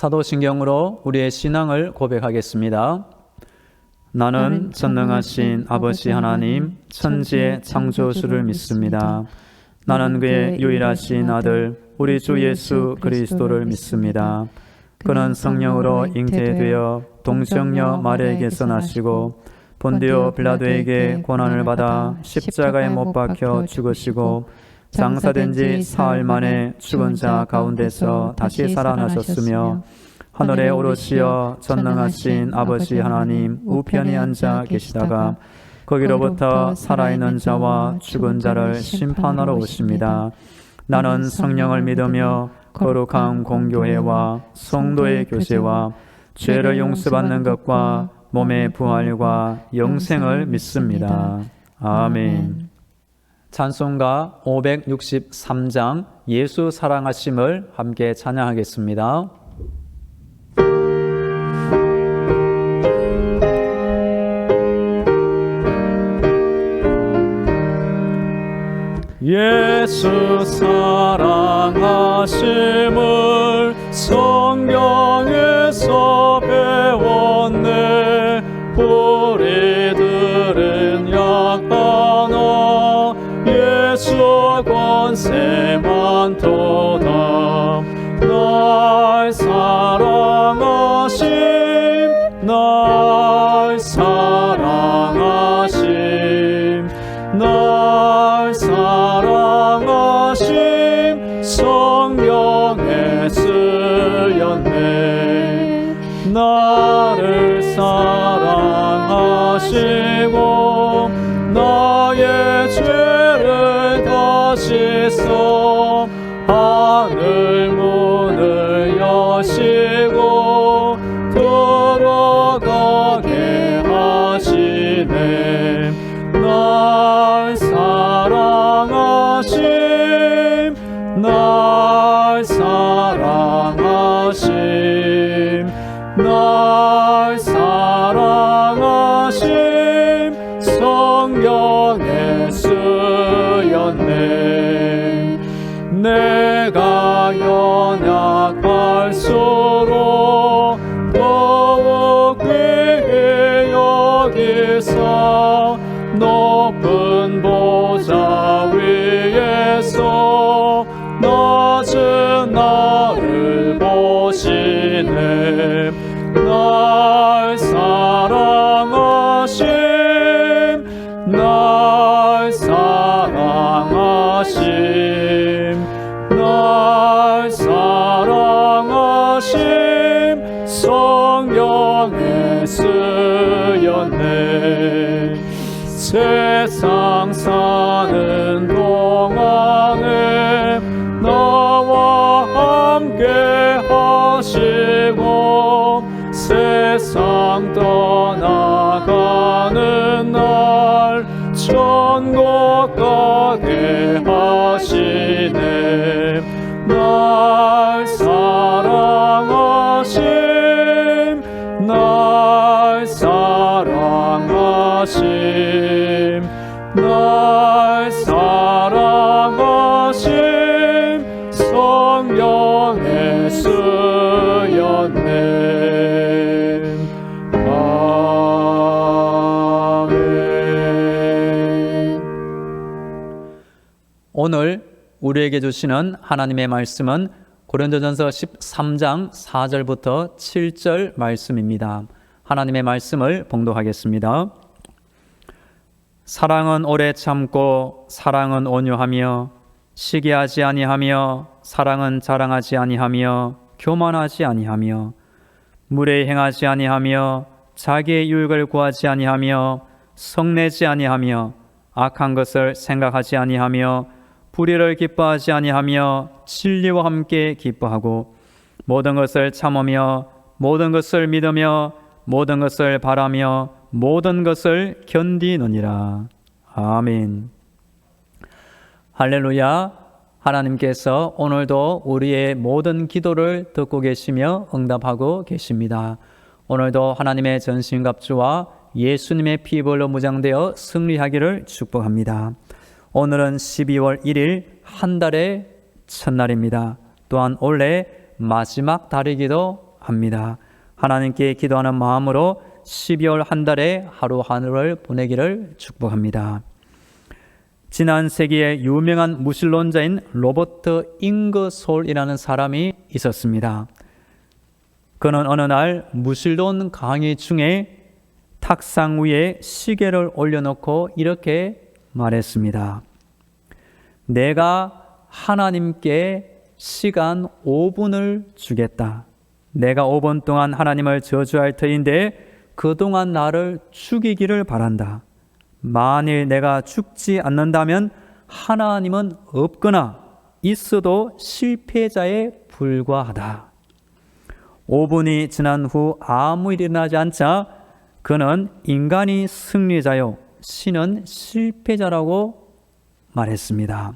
사도신경으로 우리의 신앙을 고백하겠습니다. 나는 전능하신 아버지 하나님 천지의 창조주를 믿습니다. 나는 그의 유일하신 아들 우리 주 예수 그리스도를 믿습니다. 그는 성령으로 잉태되어 동정녀 마리아에게서 나시고 본디오 빌라도에게 고난을 받아 십자가에 못 박혀 죽으시고 장사된 지 사흘 만에 죽은 자 가운데서 다시 살아나셨으며 하늘에 오르시어 전능하신 아버지 하나님 우편에 앉아 계시다가 거기로부터 살아있는 자와 죽은 자를 심판하러 오십니다. 나는 성령을 믿으며 거룩한 공교회와 성도의 교제와 죄를 용서받는 것과 몸의 부활과 영생을 믿습니다. 아멘. 찬송가 563장 예수 사랑하심을 함께 찬양하겠습니다. 예수 사랑하심을 성경에서 배웠네. 우리들은 약하나 예수 권세 많도다. 날 사랑하심 날 사랑하심 날 사랑하심 성경에 쓰였네. 나를 사랑하시고 나의 죄를 다 씻어 하늘 문을 여시고 들어가게 하시네. 날 사랑하심 날 사랑하심 날 사랑하심 성경에 쓰였네. 내가 연약할수록 더욱 귀히 여기사 높은 보좌 위에서 낮은 나를 보시네. 날 사랑하심 날 사랑하심 날 사랑하심 성경에 쓰였네. 세상 사는 동안에 나와 함께 하시고 세상 떠나가는 날 천국 가게 하시네. 날 사랑하심 날 사랑하심 날 사랑하심 성경에 쓰였네. 아멘. 오늘 우리에게 주시는 하나님의 말씀은 고린도전서 13장 4절부터 7절 말씀입니다. 하나님의 말씀을 봉독하겠습니다. 사랑은 오래 참고 사랑은 온유하며 시기하지 아니하며 사랑은 자랑하지 아니하며 교만하지 아니하며 무례히 행하지 아니하며 자기의 유익을 구하지 아니하며 성내지 아니하며 악한 것을 생각하지 아니하며 불의를 기뻐하지 아니하며 진리와 함께 기뻐하고 모든 것을 참으며 모든 것을 믿으며 모든 것을 바라며 모든 것을 견디느니라. 아멘. 할렐루야. 하나님께서 오늘도 우리의 모든 기도를 듣고 계시며 응답하고 계십니다. 오늘도 하나님의 전신갑주와 예수님의 피볼로 무장되어 승리하기를 축복합니다. 오늘은 12월 1일 한 달의 첫날입니다. 또한 올해 마지막 달이기도 합니다. 하나님께 기도하는 마음으로 12월 한 달에 하루하루를 보내기를 축복합니다. 지난 세기의 유명한 무신론자인 로버트 잉거솔이라는 사람이 있었습니다. 그는 어느 날 무신론 강의 중에 탁상 위에 시계를 올려놓고 이렇게 말했습니다. 내가 하나님께 시간 5분을 주겠다. 내가 5분 동안 하나님을 저주할 터인데 그동안 나를 죽이기를 바란다. 만일 내가 죽지 않는다면 하나님은 없거나 있어도 실패자에 불과하다. 5분이 지난 후 아무 일이 일어나지 않자 그는 인간이 승리자요 신은 실패자라고 말했습니다.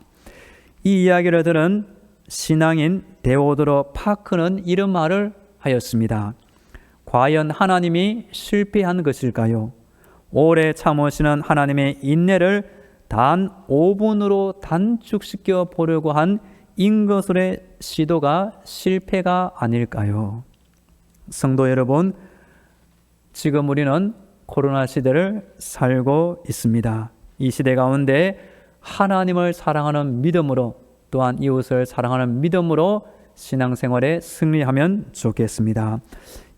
이 이야기를 들은 신앙인 데오드로 파크는 이런 말을 하였습니다. 과연 하나님이 실패한 것일까요? 오래 참으시는 하나님의 인내를 단 5분으로 단축시켜 보려고 한 잉거솔의 시도가 실패가 아닐까요? 성도 여러분, 지금 우리는 코로나 시대를 살고 있습니다. 이 시대 가운데 하나님을 사랑하는 믿음으로 또한 이웃을 사랑하는 믿음으로 신앙생활에 승리하면 좋겠습니다.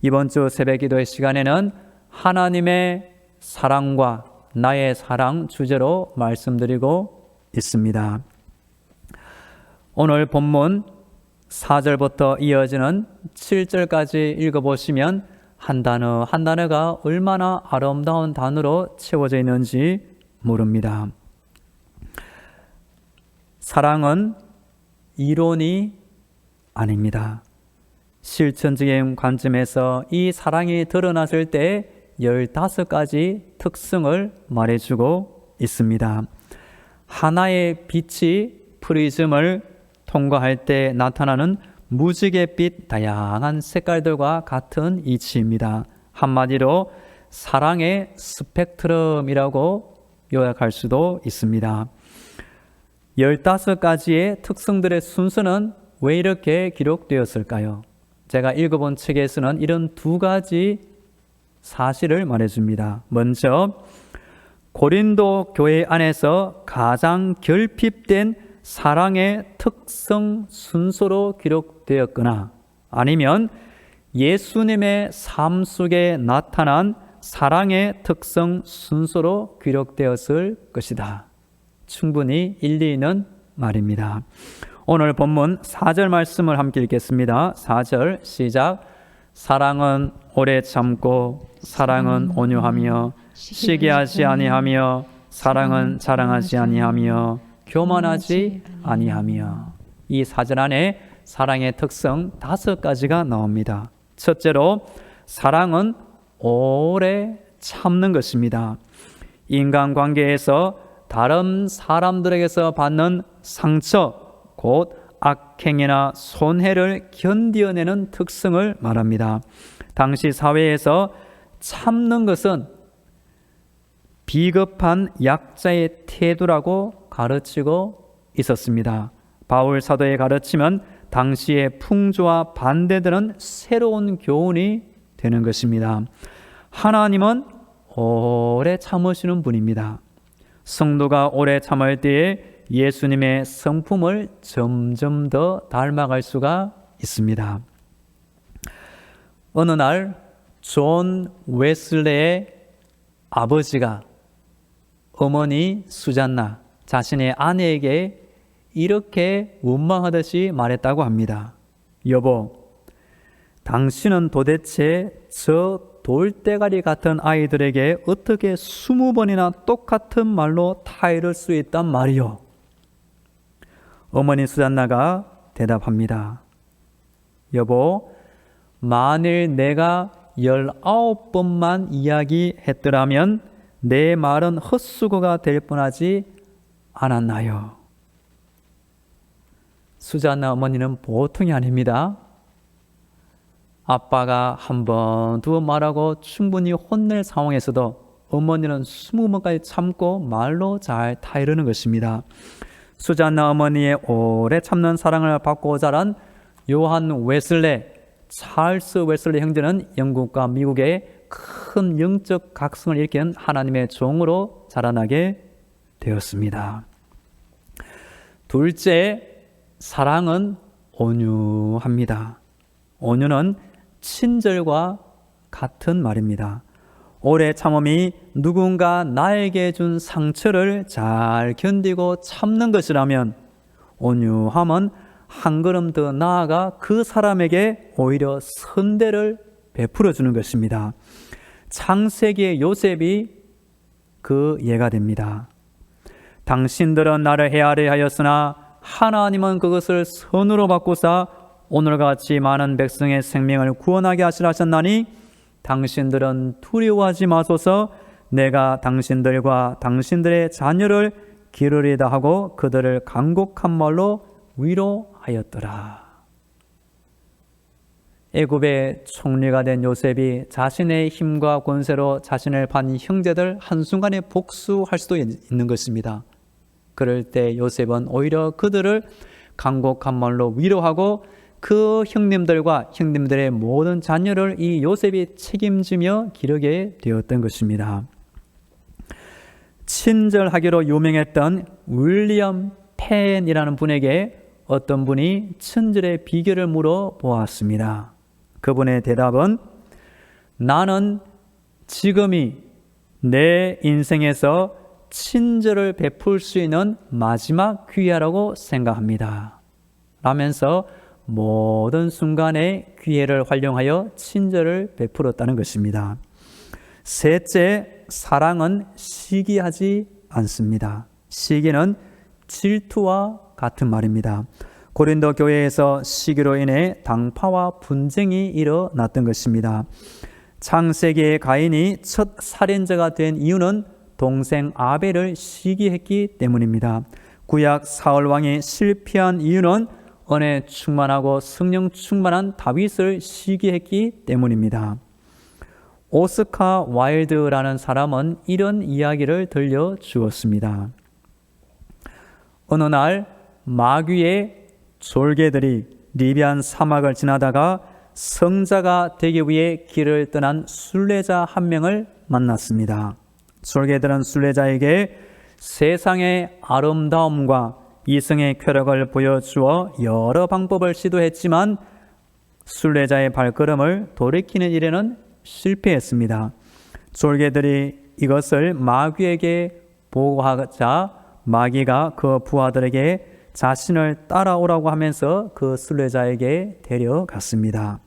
이번 주 새벽기도의 시간에는 하나님의 사랑과 나의 사랑 주제로 말씀드리고 있습니다. 오늘 본문 4절부터 이어지는 7절까지 읽어보시면 한 단어 한 단어가 얼마나 아름다운 단어로 채워져 있는지 모릅니다. 사랑은 이론이 아닙니다. 실천적인 관점에서 이 사랑이 드러났을 때 15가지 특성을 말해주고 있습니다. 하나의 빛이 프리즘을 통과할 때 나타나는 무지갯빛 다양한 색깔들과 같은 이치입니다. 한마디로 사랑의 스펙트럼이라고 요약할 수도 있습니다. 15가지의 특성들의 순서는 왜 이렇게 기록되었을까요? 제가 읽어본 책에서는 이런 2가지 사실을 말해줍니다. 먼저 고린도 교회 안에서 가장 결핍된 사랑의 특성 순서로 기록되었거나 아니면 예수님의 삶 속에 나타난 사랑의 특성 순서로 기록되었을 것이다. 충분히 일리 있는 말입니다. 오늘 본문 4절 말씀을 함께 읽겠습니다. 4절 시작. 사랑은 오래 참고 사랑은 온유하며 시기하지 아니하며 사랑은 자랑하지 아니하며 교만하지 아니하며. 이 4절 안에 사랑의 특성 5가지가 나옵니다. 첫째로 사랑은 오래 참는 것입니다. 인간관계에서 다른 사람들에게서 받는 상처 곧 악행이나 손해를 견디어내는 특성을 말합니다. 당시 사회에서 참는 것은 비겁한 약자의 태도라고 가르치고 있었습니다. 바울 사도의 가르침은 당시의 풍조와 반대되는 새로운 교훈이 되는 것입니다. 하나님은 오래 참으시는 분입니다. 성도가 오래 참을 때에 예수님의 성품을 점점 더 닮아갈 수가 있습니다. 어느 날 존 웨슬레의 아버지가 어머니 수잔나 자신의 아내에게 이렇게 원망하듯이 말했다고 합니다. 여보, 당신은 도대체 저 돌대가리 같은 아이들에게 어떻게 20번이나 똑같은 말로 타이를 수 있단 말이오? 어머니 수잔나가 대답합니다. 여보, 만일 내가 19번만 이야기했더라면 내 말은 헛수고가 될 뻔하지 않았나요? 수잔나 어머니는 보통이 아닙니다. 아빠가 한 번, 2번 말하고 충분히 혼낼 상황에서도 어머니는 20번까지 참고 말로 잘 타이르는 것입니다. 수잔나 어머니의 오래 참는 사랑을 받고 자란 요한 웨슬레, 찰스 웨슬리 형제는 영국과 미국의 큰 영적 각성을 일으킨 하나님의 종으로 자라나게 되었습니다. 둘째, 사랑은 온유합니다. 온유는 친절과 같은 말입니다. 오래 참음이 누군가 나에게 준 상처를 잘 견디고 참는 것이라면, 온유함은 한 걸음 더 나아가 그 사람에게 오히려 선대를 베풀어 주는 것입니다. 창세기의 요셉이 그 예가 됩니다. 당신들은 나를 헤아려 하였으나 하나님은 그것을 선으로 바꾸사 오늘과 같이 많은 백성의 생명을 구원하게 하시라 하셨나니 당신들은 두려워하지 마소서. 내가 당신들과 당신들의 자녀를 기르리다 하고 그들을 간곡한 말로 위로하였더라. 애굽의 총리가 된 요셉이 자신의 힘과 권세로 자신을 반 형제들 한순간에 복수할 수도 있는 것입니다. 그럴 때 요셉은 오히려 그들을 간곡한 말로 위로하고 그 형님들과 형님들의 모든 자녀를 이 요셉이 책임지며 기르게 되었던 것입니다. 친절하기로 유명했던 윌리엄 펜이라는 분에게 어떤 분이 친절의 비결을 물어보았습니다. 그분의 대답은, 나는 지금이 내 인생에서 친절을 베풀 수 있는 마지막 기회라고 생각합니다. 라면서 모든 순간의 기회를 활용하여 친절을 베풀었다는 것입니다. 셋째, 사랑은 시기하지 않습니다. 시기는 질투와 같은 말입니다. 고린도 교회에서 시기로 인해 당파와 분쟁이 일어났던 것입니다. 창세기의 가인이 첫 살인자가 된 이유는 동생 아벨을 시기했기 때문입니다. 구약 사울 왕이 실패한 이유는 은혜 충만하고 성령 충만한 다윗을 시기했기 때문입니다. 오스카 와일드라는 사람은 이런 이야기를 들려주었습니다. 어느 날 마귀의 졸개들이 리비안 사막을 지나다가 성자가 되기 위해 길을 떠난 순례자 한 명을 만났습니다. 졸개들은 순례자에게 세상의 아름다움과 이성의 쾌락을 보여주어 여러 방법을 시도했지만 순례자의 발걸음을 돌이키는 일에는 실패했습니다. 졸개들이 이것을 마귀에게 보고하자 마귀가 그 부하들에게 자신을 따라오라고 하면서 그 순례자에게 데려갔습니다.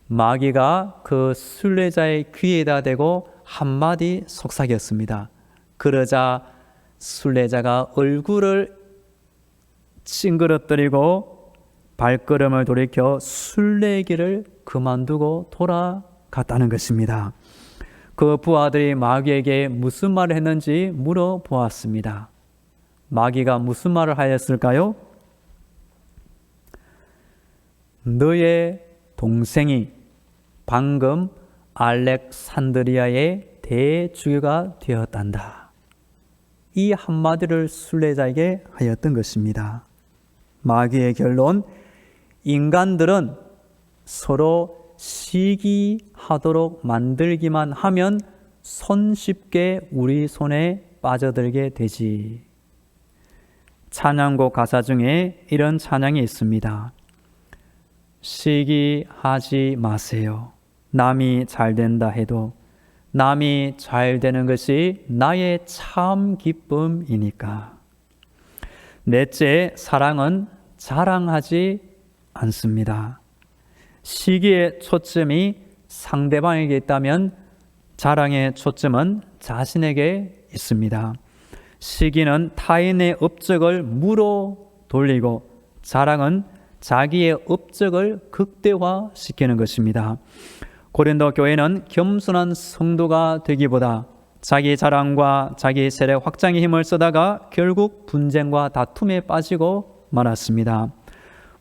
마귀가 그 순례자의 귀에다 대고 한마디 속삭였습니다. 그러자 순례자가 얼굴을 찡그러뜨리고 발걸음을 돌이켜 순례길을 그만두고 돌아갔다는 것입니다. 그 부하들이 마귀에게 무슨 말을 했는지 물어보았습니다. 마귀가 무슨 말을 하였을까요? 너의 동생이 방금 알렉산드리아의 대주교가 되었단다. 이 한마디를 순례자에게 하였던 것입니다. 마귀의 결론, 인간들은 서로 시기하도록 만들기만 하면 손쉽게 우리 손에 빠져들게 되지. 찬양곡 가사 중에 이런 찬양이 있습니다. 시기하지 마세요. 남이 잘 된다 해도 남이 잘 되는 것이 나의 참 기쁨이니까. 넷째, 사랑은 자랑하지 않습니다. 시기의 초점이 상대방에게 있다면 자랑의 초점은 자신에게 있습니다. 시기는 타인의 업적을 무로 돌리고 자랑은 자기의 업적을 극대화시키는 것입니다. 고린도 교회는 겸손한 성도가 되기보다 자기 자랑과 자기 세력 확장의 힘을 쓰다가 결국 분쟁과 다툼에 빠지고 말았습니다.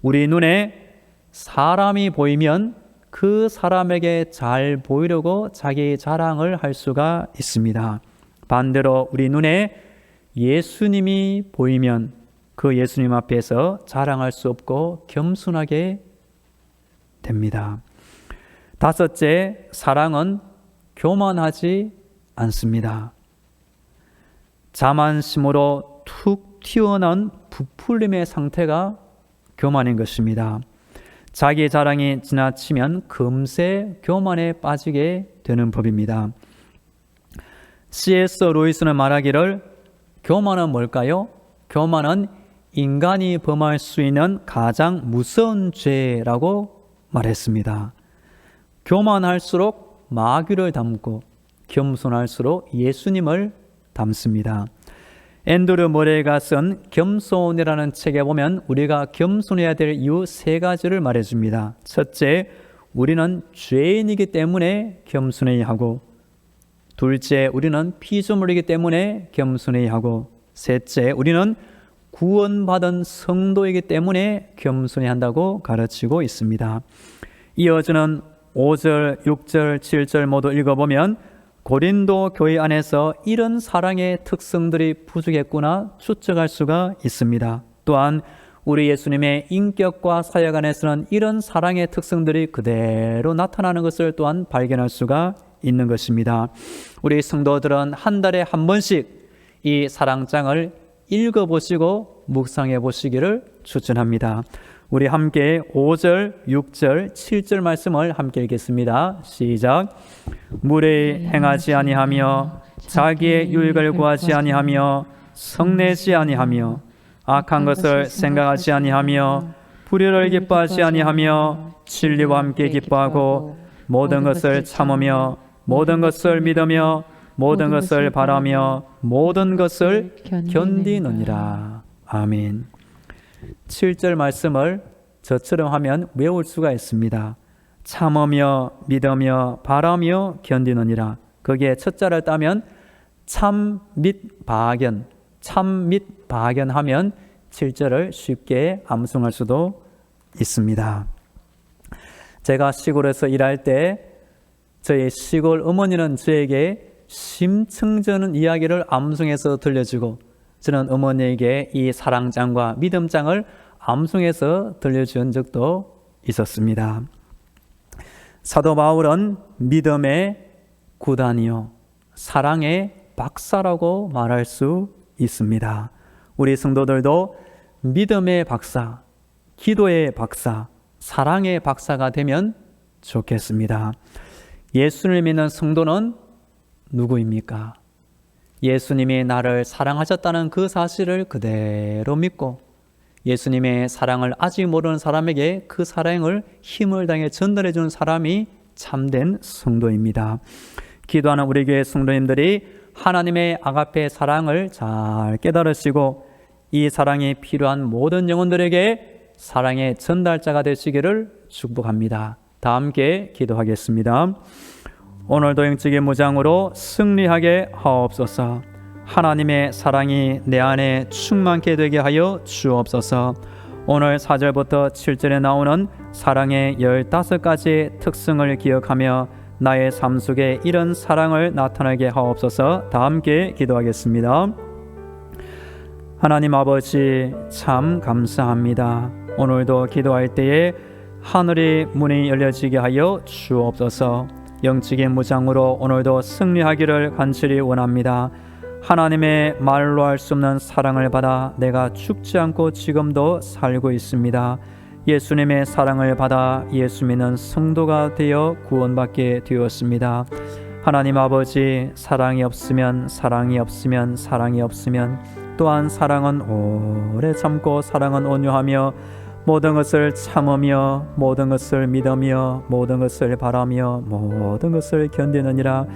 우리 눈에 사람이 보이면 그 사람에게 잘 보이려고 자기 자랑을 할 수가 있습니다. 반대로 우리 눈에 예수님이 보이면 그 예수님 앞에서 자랑할 수 없고 겸손하게 됩니다. 다섯째, 사랑은 교만하지 않습니다. 자만심으로 툭 튀어나온 부풀림의 상태가 교만인 것입니다. 자기 자랑이 지나치면 금세 교만에 빠지게 되는 법입니다. C.S. 루이스는 말하기를 교만은 뭘까요? 교만은 인간이 범할 수 있는 가장 무서운 죄라고 말했습니다. 교만할수록 마귀를 닮고 겸손할수록 예수님을 닮습니다. 앤드류 머레이가 쓴 겸손이라는 책에 보면 우리가 겸손해야 될 이유 세 가지를 말해줍니다. 첫째, 우리는 죄인이기 때문에 겸손해야 하고, 둘째, 우리는 피조물이기 때문에 겸손해야 하고, 셋째, 우리는 구원받은 성도이기 때문에 겸손해야 한다고 가르치고 있습니다. 이어지는 5절, 6절, 7절 모두 읽어보면 고린도 교회 안에서 이런 사랑의 특성들이 부족했구나 추측할 수가 있습니다. 또한 우리 예수님의 인격과 사역 안에서는 이런 사랑의 특성들이 그대로 나타나는 것을 또한 발견할 수가 있는 것입니다. 우리 성도들은 한 달에 한 번씩 이 사랑장을 읽어보시고 묵상해 보시기를 추천합니다. 우리 함께 5절, 6절, 7절 말씀을 함께 읽겠습니다. 시작. 무례히 행하지 아니하며 자기의 유익을 구하지 아니하며 성내지 아니하며 악한 것을 생각하지 아니하며 불의를 기뻐하지 아니하며 진리와 함께 기뻐하고 모든 것을 참으며 모든 것을 믿으며 모든 것을 바라며 모든 것을 견디느니라. 아멘. 7절 말씀을 저처럼 하면 외울 수가 있습니다. 참으며 믿으며 바라며 견디느니라. 거기에 첫 자를 따면 참 및 박연, 참 및 박연하면 7절을 쉽게 암송할 수도 있습니다. 제가 시골에서 일할 때 저희 시골 어머니는 저에게 심층저는 이야기를 암송해서 들려주고 저는 어머니에게 이 사랑장과 믿음장을 암송해서 들려준 적도 있었습니다. 사도 바울은 믿음의 구단이요 사랑의 박사라고 말할 수 있습니다. 우리 성도들도 믿음의 박사, 기도의 박사, 사랑의 박사가 되면 좋겠습니다. 예수를 믿는 성도는 누구입니까? 예수님이 나를 사랑하셨다는 그 사실을 그대로 믿고 예수님의 사랑을 아직 모르는 사람에게 그 사랑을 힘을 당해 전달해 주는 사람이 참된 성도입니다. 기도하는 우리 교회 성도님들이 하나님의 아가페 사랑을 잘 깨달으시고 이 사랑이 필요한 모든 영혼들에게 사랑의 전달자가 되시기를 축복합니다. 다 함께 기도하겠습니다. 오늘도 영적인 무장으로 승리하게 하옵소서. 하나님의 사랑이 내 안에 충만케 되게 하여 주옵소서. 오늘 4절부터 7절에 나오는 사랑의 15가지 특성을 기억하며 나의 삶 속에 이런 사랑을 나타나게 하옵소서. 다 함께 기도하겠습니다. 하나님 아버지 참 감사합니다. 오늘도 기도할 때에 하늘의 문이 열려지게 하여 주옵소서. 영적인 무장으로 오늘도 승리하기를 간절히 원합니다. 하나님의 말로 할 수 없는 사랑을 받아 내가 죽지 않고 지금도 살고 있습니다. 예수님의 사랑을 받아 예수 믿는 성도가 되어 구원받게 되었습니다. 하나님 아버지 사랑이 없으면 또한 사랑은 오래 참고 사랑은 온유하며 모든 것을 참으며 모든 것을 믿으며 모든 것을 바라며 모든 것을 견디느니라.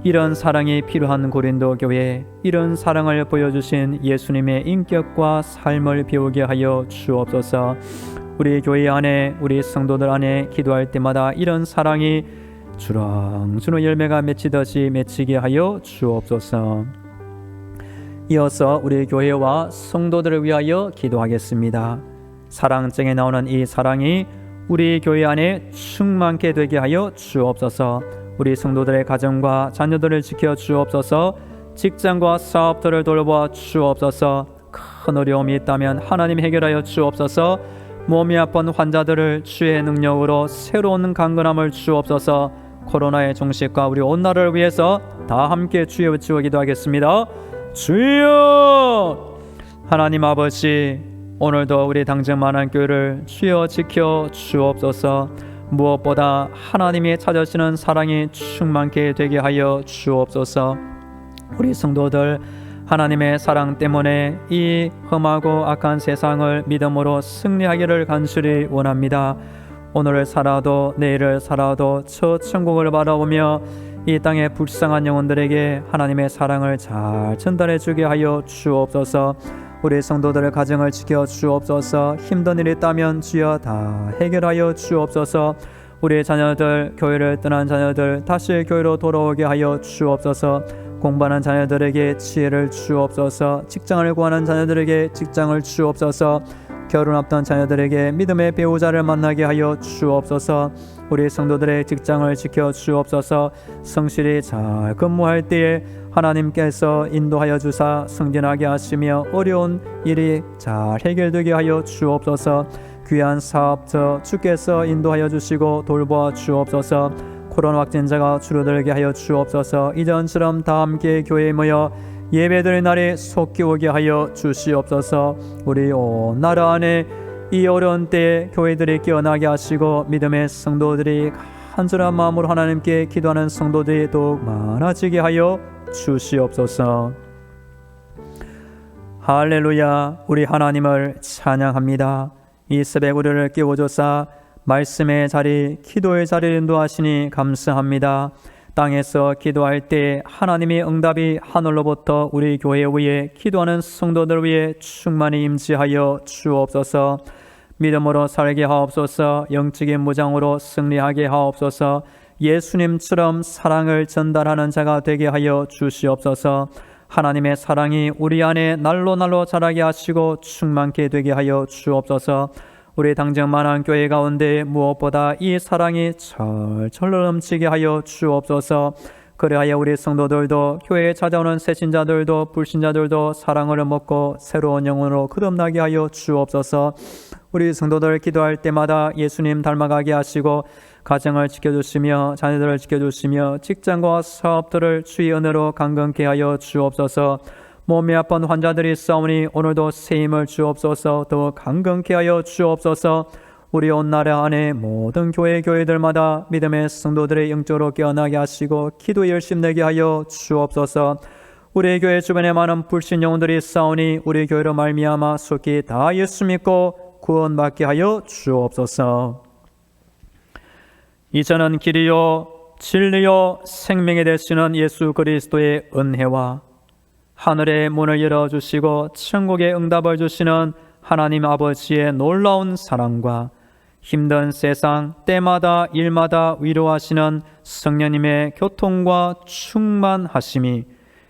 이런 사랑이 필요한 고린도 교회, 이런 사랑을 보여주신 예수님의 인격과 삶을 배우게 하여 주옵소서. 우리 교회 안에 우리 성도들 안에 기도할 때마다 이런 사랑이 주렁주렁 열매가 맺히듯이 맺히게 하여 주옵소서. 이어서 우리 교회와 성도들을 위하여 기도하겠습니다. 사랑장에 나오는 이 사랑이 우리 교회 안에 충만케 되게 하여 주옵소서. 우리 성도들의 가정과 자녀들을 지켜 주옵소서. 직장과 사업들을 돌보아 주옵소서. 큰 어려움이 있다면 하나님 해결하여 주옵소서. 몸이 아픈 환자들을 주의 능력으로 새로운 강건함을 주옵소서. 코로나의 종식과 우리 온 나라를 위해서 다 함께 주여 외치고 기도하겠습니다. 주여! 하나님 아버지, 오늘도 우리 당정만한 교회를 주여 지켜 주옵소서. 무엇보다 하나님이 찾으시는 사랑이 충만케 되게 하여 주옵소서. 우리 성도들 하나님의 사랑 때문에 이 험하고 악한 세상을 믿음으로 승리하기를 간절히 원합니다. 오늘을 살아도 내일을 살아도 저 천국을 바라보며 이 땅의 불쌍한 영혼들에게 하나님의 사랑을 잘 전달해 주게 하여 주옵소서. 우리 성도들의 가정을 지켜 주옵소서. 힘든 일이 있다면 주여 다 해결하여 주옵소서. 우리 자녀들, 교회를 떠난 자녀들 다시 교회로 돌아오게 하여 주옵소서. 공부하는 자녀들에게 지혜를 주옵소서. 직장을 구하는 자녀들에게 직장을 주옵소서. 결혼 앞둔 자녀들에게 믿음의 배우자를 만나게 하여 주옵소서. 우리 성도들의 직장을 지켜 주옵소서. 성실히 잘 근무할 때에 하나님께서 인도하여 주사 승진하게 하시며 어려운 일이 잘 해결되게 하여 주옵소서. 귀한 사업터 주께서 인도하여 주시고 돌보아 주옵소서. 코로나 확진자가 줄어들게 하여 주옵소서. 이전처럼 다 함께 교회에 모여 예배드릴 날이 속히 오게 하여 주시옵소서. 우리 온 나라 안에 이 어려운 때에 교회들이 깨어나게 하시고 믿음의 성도들이 간절한 마음으로 하나님께 기도하는 성도들이 더욱 많아지게 하여 주시옵소서. 할렐루야. 우리 하나님을 찬양합니다. 이 새벽 우리를 깨워줘서 말씀의 자리, 기도의 자리를 인도하시니 감사합니다. 땅에서 기도할 때 하나님의 응답이 하늘로부터 우리 교회 위에 기도하는 성도들 위에 충만히 임재하여 주옵소서. 믿음으로 살게 하옵소서. 영적인 무장으로 승리하게 하옵소서. 예수님처럼 사랑을 전달하는 자가 되게 하여 주시옵소서. 하나님의 사랑이 우리 안에 날로 날로 자라게 하시고 충만케 되게 하여 주옵소서. 우리 당정만한 교회 가운데 무엇보다 이 사랑이 철철 넘치게 하여 주옵소서. 그리하여 우리 성도들도 교회에 찾아오는 새신자들도 불신자들도 사랑을 먹고 새로운 영혼으로 거듭나게 하여 주옵소서. 우리 성도들 기도할 때마다 예수님 닮아가게 하시고 가정을 지켜주시며 자녀들을 지켜주시며 직장과 사업들을 주의 은혜로 강건케 하여 주옵소서. 몸이 아픈 환자들이 있사오니 오늘도 새 힘을 주옵소서. 더욱 강건케 하여 주옵소서. 우리 온 나라 안에 모든 교회들마다 믿음의 성도들의 영적으로 깨어나게 하시고 기도에 열심내게 하여 주옵소서. 우리 교회 주변에 많은 불신 영혼들이 있사오니 우리 교회로 말미암아 속히 다 예수 믿고 구원받게 하여 주옵소서. 이제는 길이요 진리요 생명이 되시는 예수 그리스도의 은혜와 하늘의 문을 열어주시고 천국의 응답을 주시는 하나님 아버지의 놀라운 사랑과 힘든 세상 때마다 일마다 위로하시는 성령님의 교통과 충만하심이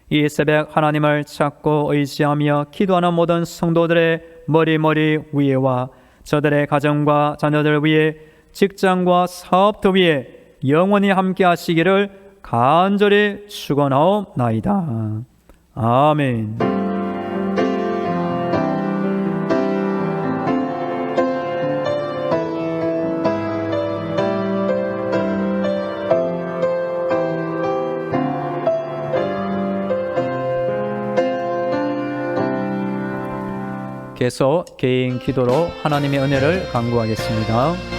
이 새벽 하나님을 찾고 의지하며 기도하는 모든 성도들의 머리 위에와 저들의 가정과 자녀들 위에 직장과 사업터 위에 영원히 함께 하시기를 간절히 축원하옵나이다. 아멘. 계속 개인 기도로 하나님의 은혜를 간구하겠습니다.